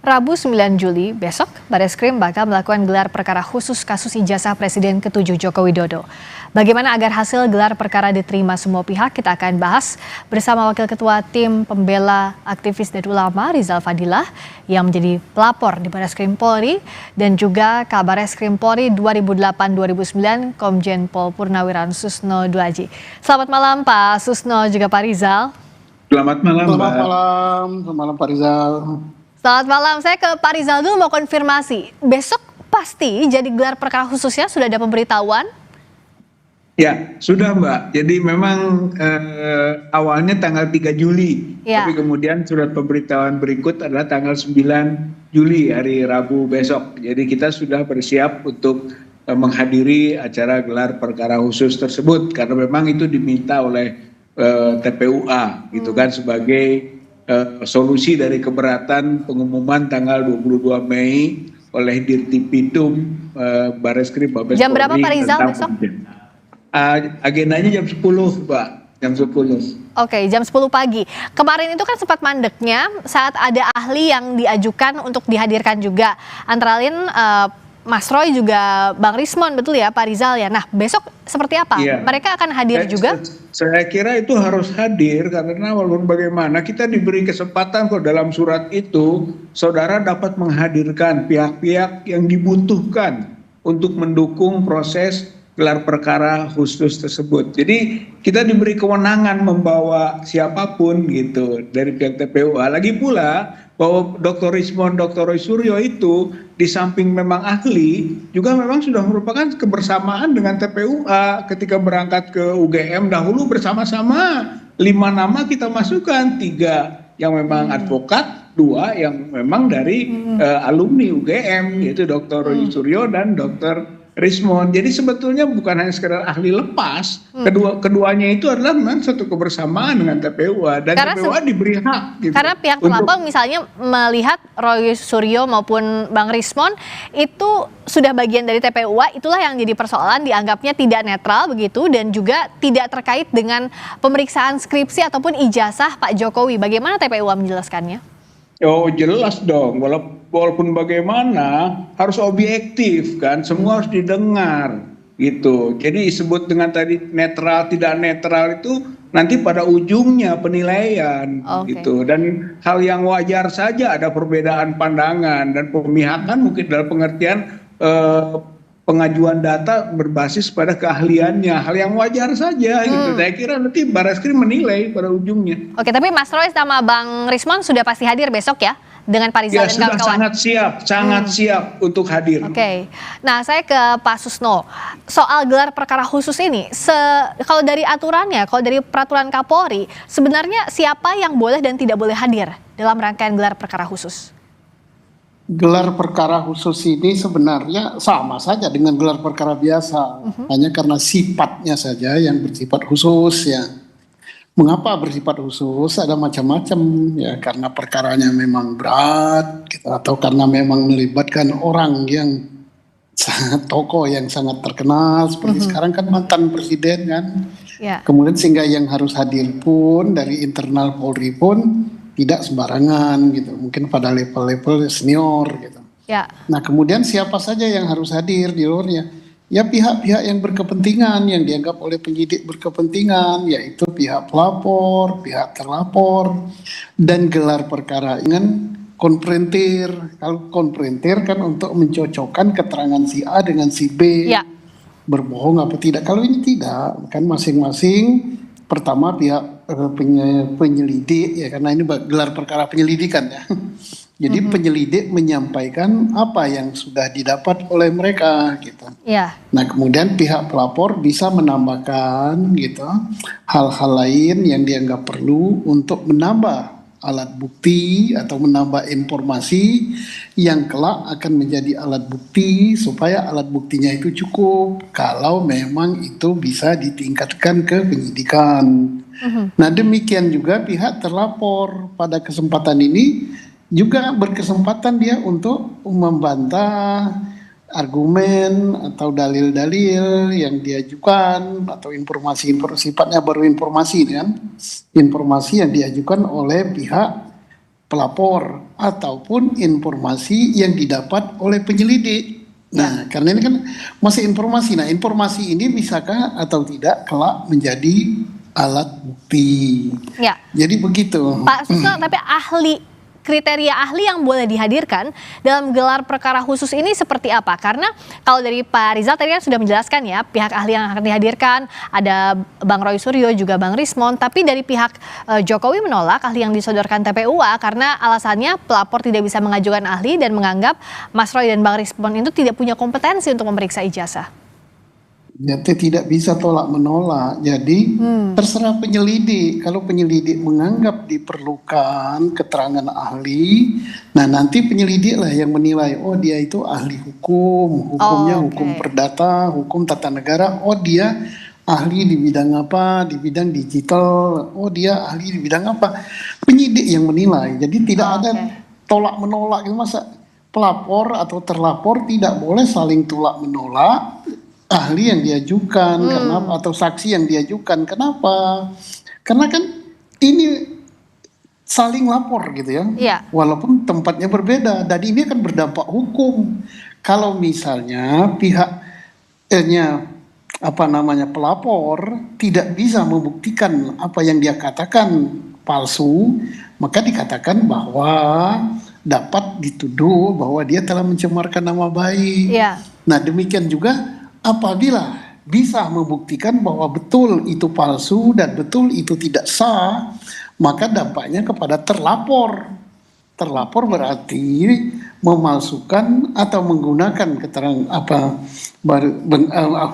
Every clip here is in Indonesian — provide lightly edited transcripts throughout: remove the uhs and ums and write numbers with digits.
Rabu 9 Juli besok, Bareskrim bakal melakukan gelar perkara khusus kasus ijazah Presiden ke-7 Joko Widodo. Bagaimana agar hasil gelar perkara diterima semua pihak, kita akan bahas bersama Wakil Ketua Tim Pembela Aktivis dan Ulama Rizal Fadilah yang menjadi pelapor di Bareskrim Polri dan juga Kabareskrim Polri 2008-2009 Komjen Pol Purnawirawan Susno Duaji. Selamat malam Pak Susno juga Pak Rizal. Selamat malam, Selamat malam, selamat malam Pak Rizal. Selamat malam, saya ke Pak Rizal dulu mau konfirmasi. Besok pasti jadi gelar perkara khususnya sudah ada pemberitahuan? Ya, sudah Mbak. Jadi memang awalnya tanggal 3 Juli. Ya. Tapi kemudian surat pemberitahuan berikut adalah tanggal 9 Juli, hari Rabu besok. Jadi kita sudah bersiap untuk menghadiri acara gelar perkara khusus tersebut. Karena memang itu diminta oleh TPUA gitu kan sebagai solusi dari keberatan pengumuman tanggal 22 Mei oleh Dirtipidum Bareskrim Mabes Polri. Jam berapa Pak Rizal besok? Agendanya jam 10 Mbak, jam 10. Oke, jam 10 pagi. Kemarin itu kan sempat mandeknya saat ada ahli yang diajukan untuk dihadirkan juga. Antara lain Mas Roy juga Bang Rismon, betul ya Pak Rizal ya. Nah besok seperti apa? Iya. Mereka akan hadir juga? Saya kira itu harus hadir karena walaupun bagaimana kita diberi kesempatan kok dalam surat itu saudara dapat menghadirkan pihak-pihak yang dibutuhkan untuk mendukung proses gelar perkara khusus tersebut. Jadi kita diberi kewenangan membawa siapapun gitu dari pihak TPUA. Lagi pula bahwa Dr. Rismon, Dr. Roy Suryo itu di samping memang ahli, juga memang sudah merupakan kebersamaan dengan TPUA ketika berangkat ke UGM dahulu bersama-sama 5 nama kita masukkan, 3 yang memang advokat, 2 yang memang dari alumni UGM yaitu Dr. Roy Suryo dan Dr. Rismon. Jadi sebetulnya bukan hanya sekedar ahli lepas, keduanya itu adalah memang satu kebersamaan dengan TPUA dan karena TPUA diberi hak. Gitu, karena pihak pelapor misalnya melihat Roy Suryo maupun Bang Rismon itu sudah bagian dari TPUA, itulah yang jadi persoalan, dianggapnya tidak netral begitu dan juga tidak terkait dengan pemeriksaan skripsi ataupun ijazah Pak Jokowi. Bagaimana TPUA menjelaskannya? Oh jelas dong, walaupun bagaimana harus objektif kan, semua harus didengar gitu. Jadi disebut dengan tadi netral tidak netral itu nanti pada ujungnya penilaian gitu. Dan hal yang wajar saja ada perbedaan pandangan dan pemihakan mungkin dalam pengertian pengajuan data berbasis pada keahliannya, hal yang wajar saja gitu. Saya kira nanti Bareskrim menilai pada ujungnya. Oke, tapi Mas Roy sama Bang Rismon sudah pasti hadir besok ya dengan Pak Rizal dan kawan-kawan? Sudah sangat siap untuk hadir. Oke, nah saya ke Pak Susno. Soal gelar perkara khusus ini, kalau dari aturannya, kalau dari peraturan Kapolri, sebenarnya siapa yang boleh dan tidak boleh hadir dalam rangkaian gelar perkara khusus? Gelar perkara khusus ini sebenarnya sama saja dengan gelar perkara biasa, hanya karena sifatnya saja yang bersifat khusus ya. Mengapa bersifat khusus? Ada macam-macam ya, karena perkaranya memang berat gitu, atau karena memang melibatkan orang yang sangat tokoh yang sangat terkenal seperti sekarang kan mantan presiden kan. Ya. Kemudian sehingga yang harus hadir pun dari internal Polri pun tidak sembarangan gitu, mungkin pada level-level senior gitu. Ya. Nah kemudian siapa saja yang harus hadir di luarnya? Ya pihak-pihak yang berkepentingan, yang dianggap oleh penyidik berkepentingan, yaitu pihak pelapor, pihak terlapor, dan gelar perkara dengan konfrontir. Kalau konfrontir kan untuk mencocokkan keterangan si A dengan si B, berbohong apa tidak. Kalau ini tidak, kan masing-masing pertama pihak penyelidik ya, karena ini gelar perkara penyelidikan ya. Jadi penyelidik menyampaikan apa yang sudah didapat oleh mereka gitu. Ya. Nah kemudian pihak pelapor bisa menambahkan gitu hal-hal lain yang dianggap perlu untuk menambah alat bukti atau menambah informasi yang kelak akan menjadi alat bukti supaya alat buktinya itu cukup kalau memang itu bisa ditingkatkan ke penyidikan. Nah demikian juga pihak terlapor pada kesempatan ini juga berkesempatan dia untuk membantah argumen atau dalil-dalil yang diajukan atau informasi sifatnya baru informasi kan, informasi yang diajukan oleh pihak pelapor ataupun informasi yang didapat oleh penyelidik. Nah, karena ini kan masih informasi. Nah, informasi ini bisakah atau tidak kelak menjadi alat bukti. Ya. Jadi begitu. Pak Susno, tapi kriteria ahli yang boleh dihadirkan dalam gelar perkara khusus ini seperti apa? Karena kalau dari Pak Rizal tadi kan sudah menjelaskan ya, pihak ahli yang akan dihadirkan ada Bang Roy Suryo juga Bang Rismon, tapi dari pihak Jokowi menolak ahli yang disodorkan TPUA karena alasannya pelapor tidak bisa mengajukan ahli dan menganggap Mas Roy dan Bang Rismon itu tidak punya kompetensi untuk memeriksa ijazah. Jadi tidak bisa tolak menolak. Jadi terserah penyelidik. Kalau penyelidik menganggap diperlukan keterangan ahli, nah nanti penyelidiklah yang menilai. Oh dia itu ahli hukum, hukumnya hukum perdata, hukum tata negara. Oh dia ahli di bidang apa? Di bidang digital. Oh dia ahli di bidang apa? Penyidik yang menilai. Jadi tidak ada tolak menolak. Masa pelapor atau terlapor tidak boleh saling tolak menolak ahli yang diajukan, kenapa, atau saksi yang diajukan. Kenapa? Karena kan ini saling lapor gitu ya. Iya. Walaupun tempatnya berbeda dan ini akan berdampak hukum. Kalau misalnya pihaknya pelapor tidak bisa membuktikan apa yang dia katakan palsu, maka dikatakan bahwa dapat dituduh bahwa dia telah mencemarkan nama baik. Iya. Nah, demikian juga apabila bisa membuktikan bahwa betul itu palsu dan betul itu tidak sah, maka dampaknya kepada terlapor. Terlapor berarti memalsukan atau menggunakan keterangan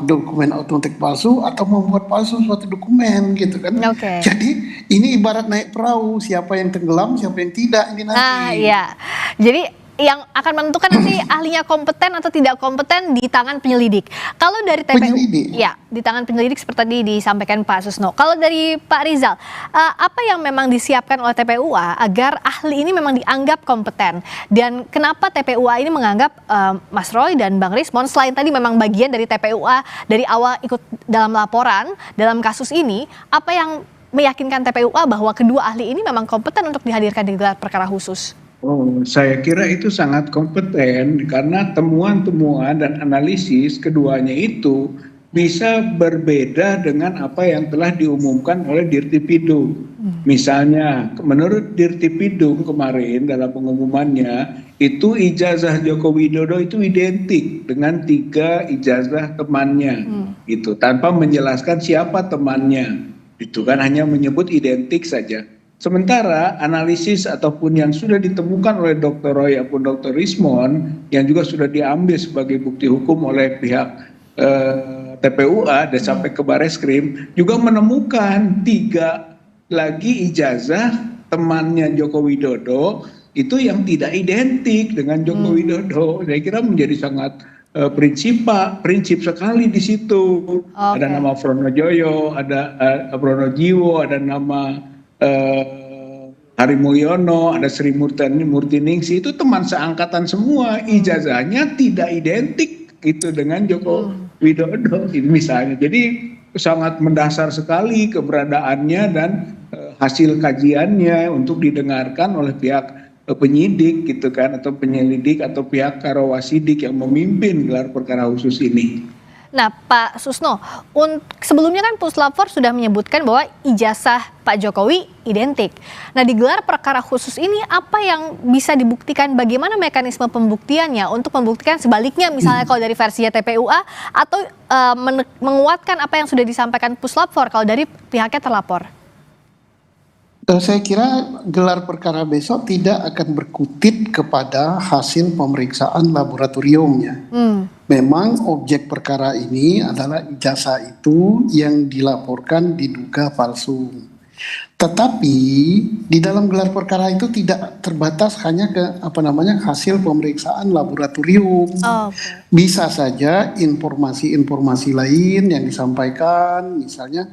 dokumen autentik palsu atau membuat palsu suatu dokumen gitu kan. Jadi ini ibarat naik perahu, siapa yang tenggelam, siapa yang tidak ini nanti. Iya. Jadi yang akan menentukan nanti ahlinya kompeten atau tidak kompeten di tangan penyelidik. Kalau dari TPU, ya di tangan penyelidik seperti tadi disampaikan Pak Susno. Kalau dari Pak Rizal, apa yang memang disiapkan oleh TPUA agar ahli ini memang dianggap kompeten? Dan kenapa TPUA ini menganggap Mas Roy dan Bang Rismon selain tadi memang bagian dari TPUA dari awal ikut dalam laporan dalam kasus ini, apa yang meyakinkan TPUA bahwa kedua ahli ini memang kompeten untuk dihadirkan di gelar perkara khusus? Oh, saya kira itu sangat kompeten karena temuan-temuan dan analisis keduanya itu bisa berbeda dengan apa yang telah diumumkan oleh Dirtipidum. Misalnya, menurut Dirtipidum kemarin dalam pengumumannya, itu ijazah Joko Widodo itu identik dengan 3 ijazah temannya, itu tanpa menjelaskan siapa temannya. Itu kan hanya menyebut identik saja. Sementara analisis ataupun yang sudah ditemukan oleh Dr. Roy ataupun Dr. Rismon yang juga sudah diambil sebagai bukti hukum oleh pihak TPUA dan sampai ke Bareskrim juga menemukan 3 lagi ijazah temannya Joko Widodo itu yang tidak identik dengan Joko Widodo. Saya kira menjadi sangat prinsip sekali di situ. Ada nama Pronojoyo, ada Pronojiwo, ada nama Hari Mulyono, ada Sri Murtiningsih, itu teman seangkatan semua, ijazahnya tidak identik itu dengan Joko Widodo ini misalnya. Jadi sangat mendasar sekali keberadaannya dan hasil kajiannya untuk didengarkan oleh pihak penyidik gitu kan, atau penyelidik atau pihak karawasidik yang memimpin gelar perkara khusus ini. Nah, Pak Susno, sebelumnya kan Puslapfor sudah menyebutkan bahwa ijazah Pak Jokowi identik. Nah, di gelar perkara khusus ini apa yang bisa dibuktikan? Bagaimana mekanisme pembuktiannya untuk membuktikan sebaliknya, misalnya kalau dari versinya TPUA atau menguatkan apa yang sudah disampaikan Puslapfor kalau dari pihaknya terlapor? Saya kira gelar perkara besok tidak akan berkutit kepada hasil pemeriksaan laboratoriumnya. Memang objek perkara ini adalah ijazah itu yang dilaporkan diduga palsu. Tetapi di dalam gelar perkara itu tidak terbatas hanya ke hasil pemeriksaan laboratorium. Bisa saja informasi-informasi lain yang disampaikan, misalnya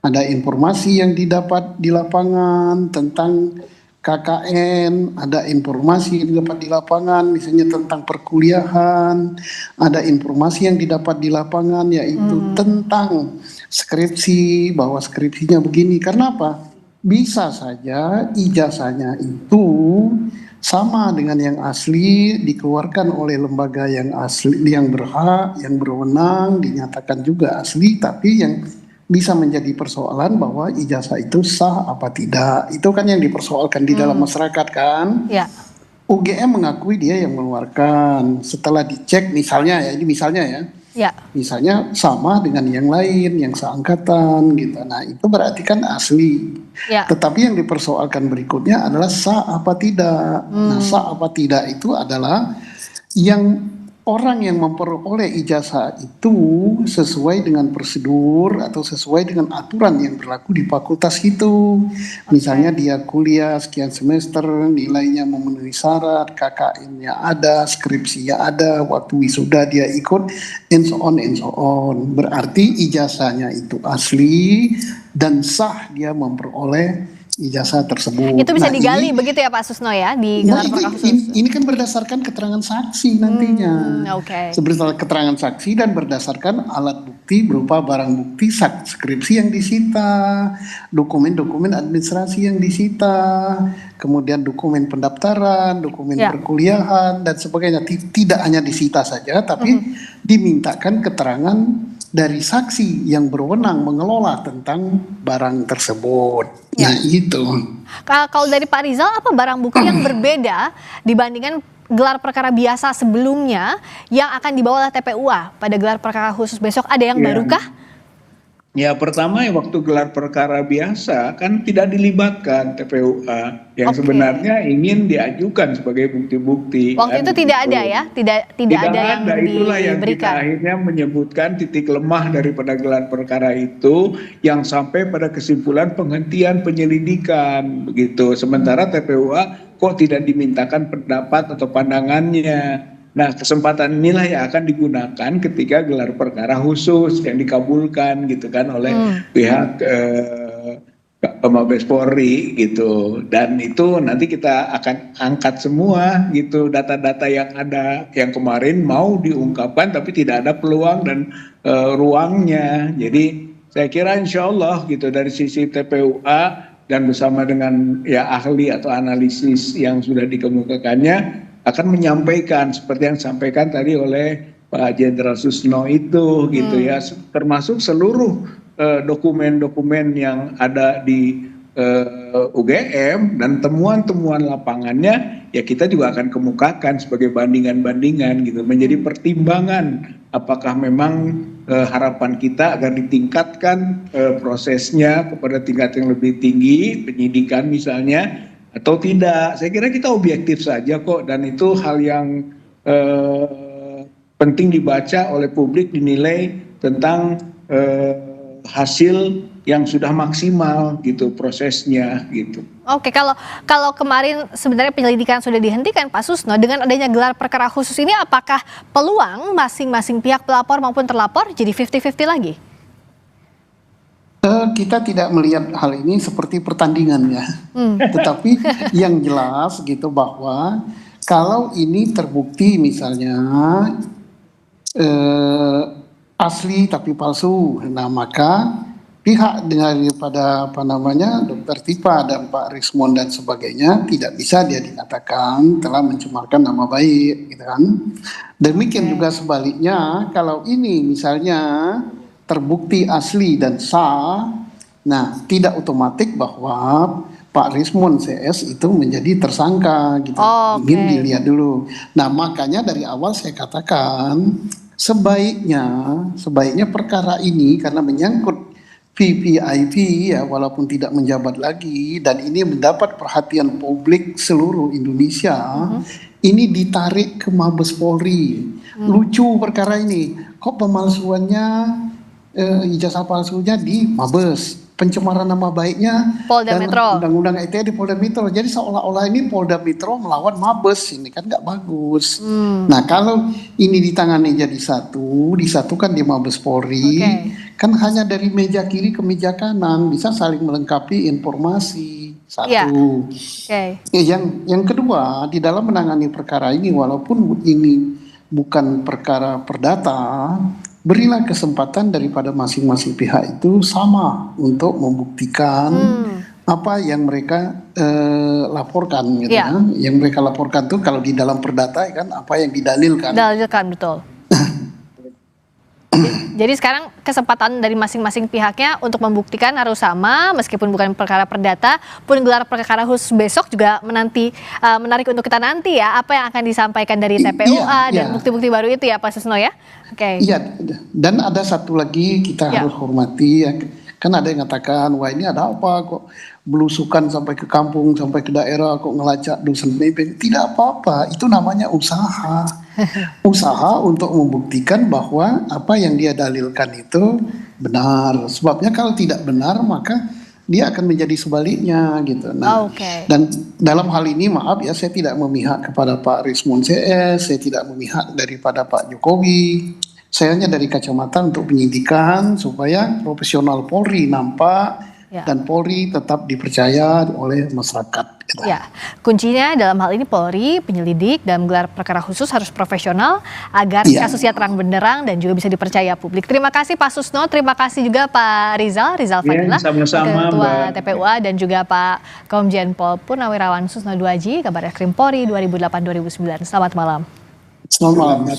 ada informasi yang didapat di lapangan tentang KKN, ada informasi yang didapat di lapangan misalnya tentang perkuliahan, ada informasi yang didapat di lapangan yaitu tentang skripsi, bahwa skripsinya begini. Karena apa? bisa saja ijazahnya itu sama dengan yang asli, dikeluarkan oleh lembaga yang asli, yang berhak, yang berwenang, dinyatakan juga asli, tapi yang bisa menjadi persoalan bahwa ijazah itu sah apa tidak. Itu kan yang dipersoalkan di dalam masyarakat kan. Ya, UGM mengakui dia yang mengeluarkan. Setelah dicek misalnya ya, ini misalnya ya, ya. misalnya sama dengan yang lain, yang seangkatan gitu. Nah itu berarti kan asli. Ya. Tetapi yang dipersoalkan berikutnya adalah sah apa tidak. Nah sah apa tidak itu adalah yang orang yang memperoleh ijazah itu sesuai dengan prosedur atau sesuai dengan aturan yang berlaku di fakultas itu. Misalnya dia kuliah sekian semester, nilainya memenuhi syarat, KKN-nya ada, skripsinya ada, waktu wisuda dia ikut, and so on and so on. Berarti ijazahnya itu asli dan sah dia memperoleh ijazah tersebut. Itu bisa Nah, digali ini, begitu ya Pak Susno ya di nah gelar perkara khusus. ini kan berdasarkan keterangan saksi nantinya. Oke. Berdasarkan keterangan saksi dan berdasarkan alat bukti berupa barang bukti skripsi yang disita, dokumen-dokumen administrasi yang disita, kemudian dokumen pendaftaran, dokumen Ya. perkuliahan dan sebagainya. Tidak hanya disita saja, tapi dimintakan keterangan dari saksi yang berwenang mengelola tentang barang tersebut. Ya. Nah itu. Kalau dari Pak Rizal, apa barang bukti yang berbeda dibandingkan gelar perkara biasa sebelumnya yang akan dibawa oleh TPUA pada gelar perkara khusus besok? Ada yang Ya. barukah? Ya pertama ya waktu gelar perkara biasa kan tidak dilibatkan TPUA yang Oke. sebenarnya ingin diajukan sebagai bukti-bukti. Waktu itu tidak ada ya, tidak ada yang Itulah yang kita diberikan. akhirnya menyebutkan titik lemah daripada gelar perkara itu yang sampai pada kesimpulan penghentian penyelidikan begitu. Sementara TPUA kok tidak dimintakan pendapat atau pandangannya. Nah, kesempatan inilah yang akan digunakan ketika gelar perkara khusus yang dikabulkan gitu kan oleh pihak Mabes Polri gitu. Dan itu nanti kita akan angkat semua gitu data-data yang ada yang kemarin mau diungkapkan tapi tidak ada peluang dan ruangnya. Jadi saya kira insya Allah gitu dari sisi TPUA dan bersama dengan ya ahli atau analisis yang sudah dikemukakannya akan menyampaikan seperti yang disampaikan tadi oleh Pak Jenderal Susno itu gitu ya, termasuk seluruh dokumen-dokumen yang ada di UGM dan temuan-temuan lapangannya ya kita juga akan kemukakan sebagai bandingan-bandingan gitu, menjadi pertimbangan apakah memang harapan kita agar ditingkatkan prosesnya kepada tingkat yang lebih tinggi, penyidikan misalnya, atau tidak. Saya kira kita objektif saja kok, dan itu hal yang penting dibaca oleh publik, dinilai tentang hasil yang sudah maksimal gitu prosesnya gitu. Oke, kalau kemarin sebenarnya penyelidikan sudah dihentikan Pak Susno, dengan adanya gelar perkara khusus ini apakah peluang masing-masing pihak pelapor maupun terlapor jadi 50-50 lagi? Kita tidak melihat hal ini seperti pertandingan ya, tetapi yang jelas gitu bahwa kalau ini terbukti misalnya asli tapi palsu, nah maka pihak daripada Dr. Tipa dan Pak Rismon dan sebagainya tidak bisa dia dikatakan telah mencemarkan nama baik, gitu kan? Demikian juga sebaliknya kalau ini misalnya terbukti asli dan sah, nah tidak otomatis bahwa Pak Rismon CS itu menjadi tersangka gitu. Ingin dilihat dulu. Nah makanya dari awal saya katakan sebaiknya perkara ini karena menyangkut VVIP ya walaupun tidak menjabat lagi dan ini mendapat perhatian publik seluruh Indonesia, ini ditarik ke Mabes Polri. Lucu perkara ini, kok pemalsuannya ijazah palsunya di Mabes, pencemaran nama baiknya Polda dan Metro. undang-undang ITE di Polda Metro. Jadi seolah-olah ini Polda Metro melawan Mabes, ini kan nggak bagus. Nah kalau ini ditangani jadi disatukan di Mabes Polri, kan hanya dari meja kiri ke meja kanan bisa saling melengkapi informasi. Satu. Yang kedua di dalam menangani perkara ini walaupun ini bukan perkara perdata, berilah kesempatan daripada masing-masing pihak itu sama untuk membuktikan apa yang mereka laporkan gitu Iya. kan. Yang mereka laporkan tuh kalau di dalam perdata kan apa yang didalilkan. Dalilkan, betul. Jadi sekarang kesempatan dari masing-masing pihaknya untuk membuktikan harus sama, meskipun bukan perkara perdata, pun gelar perkara khusus besok juga menarik untuk kita nanti ya, apa yang akan disampaikan dari TPUA dan bukti-bukti baru itu ya Pak Susno ya? Oke. Iya, dan ada satu lagi kita harus hormati ya. Kan ada yang mengatakan, wah ini ada apa kok belusukan sampai ke kampung, sampai ke daerah, kok ngelacak dosen pembimbing. Tidak apa-apa, itu namanya usaha. Usaha untuk membuktikan bahwa apa yang dia dalilkan itu benar. Sebabnya kalau tidak benar, maka dia akan menjadi sebaliknya gitu. Nah, dan dalam hal ini maaf ya, saya tidak memihak kepada Pak Rismon CS, saya tidak memihak daripada Pak Jokowi. Saya hanya dari kacamata untuk penyidikan supaya profesional Polri nampak dan Polri tetap dipercaya oleh masyarakat. Gitu. Ya, kuncinya dalam hal ini Polri, penyelidik dan gelar perkara khusus harus profesional agar kasusnya terang benderang dan juga bisa dipercaya publik. Terima kasih Pak Susno, terima kasih juga Pak Rizal Fadila, Ketua TPUA dan juga Pak Komjen Pol Purnawirawan Susno Duaji, Kabar Eskrim Polri 2008-2009. Selamat malam. Selamat malam.